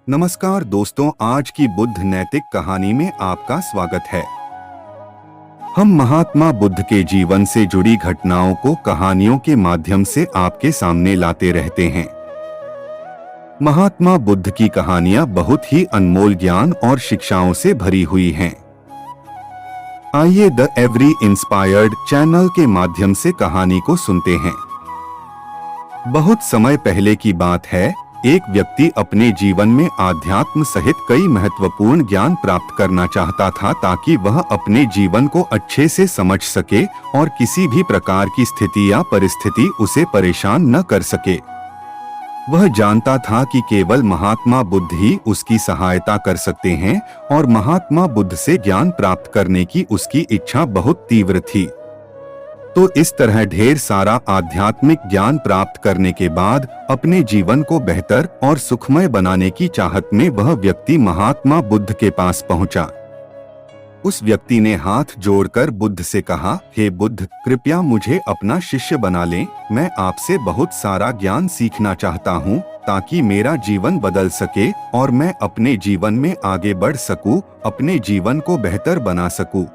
नमस्कार दोस्तों, आज की बुद्ध नैतिक कहानी में आपका स्वागत है। हम महात्मा बुद्ध के जीवन से जुड़ी घटनाओं को कहानियों के माध्यम से आपके सामने लाते रहते हैं। महात्मा बुद्ध की कहानियां बहुत ही अनमोल ज्ञान और शिक्षाओं से भरी हुई हैं। आइए द एवरी इंस्पायर्ड चैनल के माध्यम से कहानी को सुनते हैं। बहुत समय पहले की बात है, एक व्यक्ति अपने जीवन में आध्यात्म सहित कई महत्वपूर्ण ज्ञान प्राप्त करना चाहता था ताकि वह अपने जीवन को अच्छे से समझ सके और किसी भी प्रकार की स्थिति या परिस्थिति उसे परेशान न कर सके। वह जानता था कि केवल महात्मा बुद्ध ही उसकी सहायता कर सकते हैं और महात्मा बुद्ध से ज्ञान प्राप्त करने की उसकी इच्छा बहुत तीव्र थी। तो इस तरह ढेर सारा आध्यात्मिक ज्ञान प्राप्त करने के बाद अपने जीवन को बेहतर और सुखमय बनाने की चाहत में वह व्यक्ति महात्मा बुद्ध के पास पहुंचा। उस व्यक्ति ने हाथ जोड़कर बुद्ध से कहा, हे बुद्ध, कृपया मुझे अपना शिष्य बना लें। मैं आपसे बहुत सारा ज्ञान सीखना चाहता हूं ताकि मेरा जीवन बदल सके और मैं अपने जीवन में आगे बढ़ सकूं, अपने जीवन को बेहतर बना सकूं।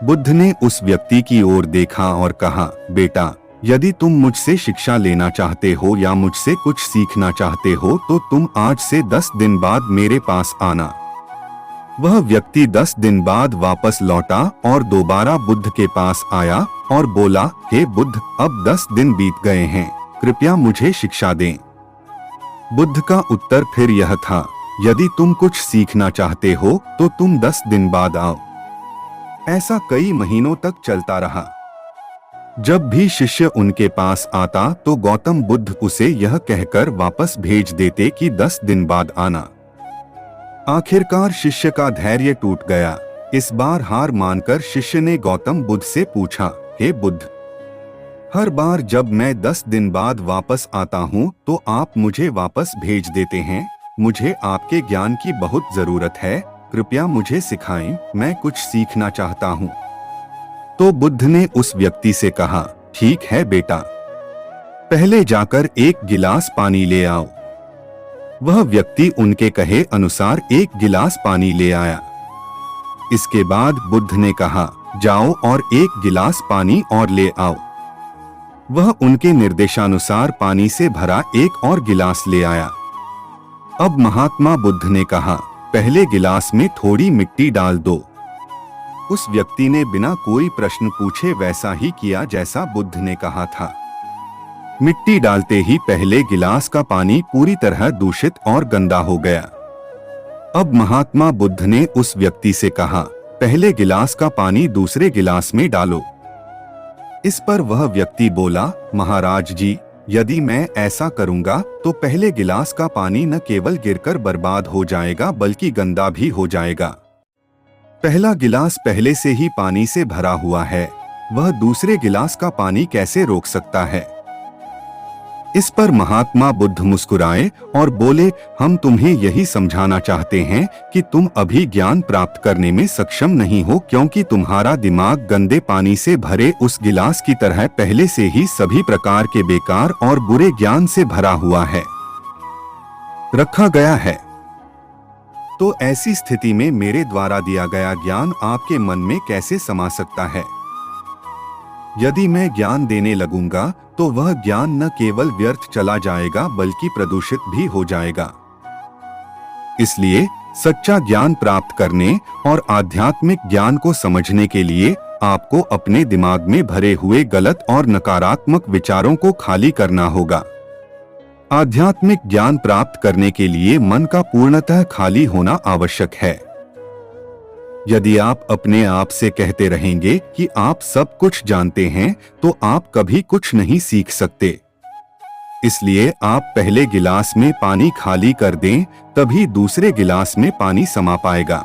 बुद्ध ने उस व्यक्ति की ओर देखा और कहा, बेटा, यदि तुम मुझसे शिक्षा लेना चाहते हो या मुझसे कुछ सीखना चाहते हो तो तुम आज से 10 दिन बाद मेरे पास आना। वह व्यक्ति 10 दिन बाद वापस लौटा और दोबारा बुद्ध के पास आया और बोला, हे बुद्ध, अब 10 दिन बीत गए हैं, कृपया मुझे शिक्षा दें। बुद्ध का उत्तर फिर यह था, यदि तुम कुछ सीखना चाहते हो तो तुम 10 दिन बाद आओ। ऐसा कई महीनों तक चलता रहा। जब भी शिष्य उनके पास आता तो गौतम बुद्ध उसे यह कहकर वापस भेज देते कि 10 दिन बाद आना। आखिरकार शिष्य का धैर्य टूट गया। इस बार हार मानकर शिष्य ने गौतम बुद्ध से पूछा, हे बुद्ध, हर बार जब मैं 10 दिन बाद वापस आता हूँ तो आप मुझे वापस भेज देते हैं। मुझे आपके ज्ञान की बहुत जरूरत है, कृपया मुझे सिखाएं, मैं कुछ सीखना चाहता हूं। तो बुद्ध ने उस व्यक्ति से कहा, ठीक है बेटा, पहले जाकर एक गिलास पानी ले आओ। वह व्यक्ति उनके कहे अनुसार एक गिलास पानी ले आया। इसके बाद बुद्ध ने कहा, जाओ और एक गिलास पानी और ले आओ। वह उनके निर्देशानुसार पानी से भरा एक और गिलास ले आया। अब महात्मा बुद्ध ने कहा, पहले गिलास में थोड़ी मिट्टी डाल दो। उस व्यक्ति ने बिना कोई प्रश्न पूछे वैसा ही किया जैसा बुद्ध ने कहा था। मिट्टी डालते ही पहले गिलास का पानी पूरी तरह दूषित और गंदा हो गया। अब महात्मा बुद्ध ने उस व्यक्ति से कहा, पहले गिलास का पानी दूसरे गिलास में डालो। इस पर वह व्यक्ति बोला, महाराज जी, यदि मैं ऐसा करूंगा तो पहले गिलास का पानी न केवल गिरकर बर्बाद हो जाएगा बल्कि गंदा भी हो जाएगा। पहला गिलास पहले से ही पानी से भरा हुआ है, वह दूसरे गिलास का पानी कैसे रोक सकता है? इस पर महात्मा बुद्ध मुस्कुराए और बोले, हम तुम्हें यही समझाना चाहते हैं कि तुम अभी ज्ञान प्राप्त करने में सक्षम नहीं हो क्योंकि तुम्हारा दिमाग गंदे पानी से भरे उस गिलास की तरह पहले से ही सभी प्रकार के बेकार और बुरे ज्ञान से भरा हुआ है, रखा गया है। तो ऐसी स्थिति में मेरे द्वारा दिया गया ज्ञान आपके मन में कैसे समा सकता है? यदि मैं ज्ञान देने लगूंगा तो वह ज्ञान न केवल व्यर्थ चला जाएगा बल्कि प्रदूषित भी हो जाएगा। इसलिए सच्चा ज्ञान प्राप्त करने और आध्यात्मिक ज्ञान को समझने के लिए आपको अपने दिमाग में भरे हुए गलत और नकारात्मक विचारों को खाली करना होगा। आध्यात्मिक ज्ञान प्राप्त करने के लिए मन का पूर्णतः खाली होना आवश्यक है। यदि आप अपने आप से कहते रहेंगे कि आप सब कुछ जानते हैं तो आप कभी कुछ नहीं सीख सकते। इसलिए आप पहले गिलास में पानी खाली कर दें, तभी दूसरे गिलास में पानी समा पाएगा।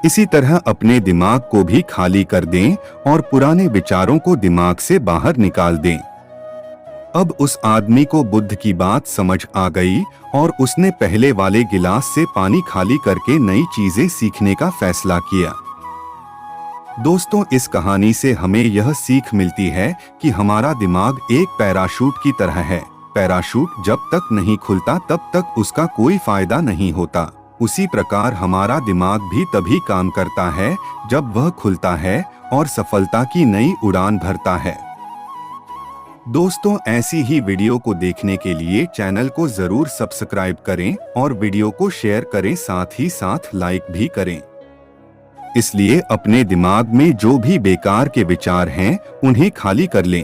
इसी तरह अपने दिमाग को भी खाली कर दें और पुराने विचारों को दिमाग से बाहर निकाल दें। अब उस आदमी को बुद्ध की बात समझ आ गई और उसने पहले वाले गिलास से पानी खाली करके नई चीजें सीखने का फैसला किया। दोस्तों, इस कहानी से हमें यह सीख मिलती है कि हमारा दिमाग एक पैराशूट की तरह है। पैराशूट जब तक नहीं खुलता तब तक उसका कोई फायदा नहीं होता। उसी प्रकार हमारा दिमाग भी तभी काम करता है जब वह खुलता है और सफलता की नई उड़ान भरता है। दोस्तों, ऐसी ही वीडियो को देखने के लिए चैनल को जरूर सब्सक्राइब करें और वीडियो को शेयर करें, साथ ही साथ लाइक भी करें। इसलिए अपने दिमाग में जो भी बेकार के विचार हैं उन्हें खाली कर लें।